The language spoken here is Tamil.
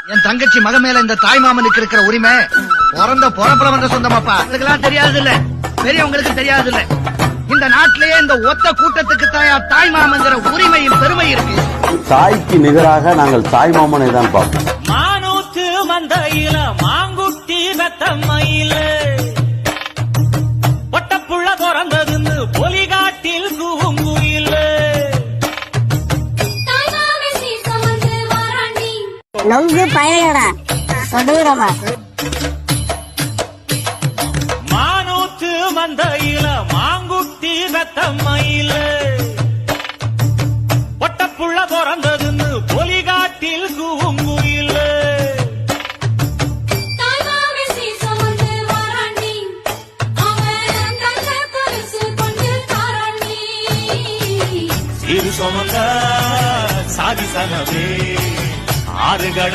என் தங்கச்சி மக மேல இந்த தாய் மாமனுக்கு இருக்கிற உரிமை பிறந்த பொறப்புல வந்த சொந்தமாப்பா. இதுக்கெல்லாம் தெரியாது இல்ல, பெரியவங்களுக்கு தெரியாது இல்ல. இந்த நாட்டிலேயே இந்த ஒத்த கூட்டத்துக்கு தாய் மாமங்கிற உரிமையும் பெருமை இருக்கு. தாய்க்கு நிகராக நாங்கள் தாய் மாமனை தான் பார்ப்போம். மானூத்து மந்தையில மாங்குட்டி வெத்தம்மையில ஒட்டப்புள்ள பிறந்ததுன்னு பொலிகாட்டில் கூங்குயில நொங்கு பயனடா சொடுறமா. மானூத்து மந்தையில மாங்குட்டி வெத்தம்மையில ஒட்டப்புள்ள பிறந்ததுன்னு பொலிகாட்டில் கூங்குயில சிறு சொமங்க சாதி சனவே ஆறுகள்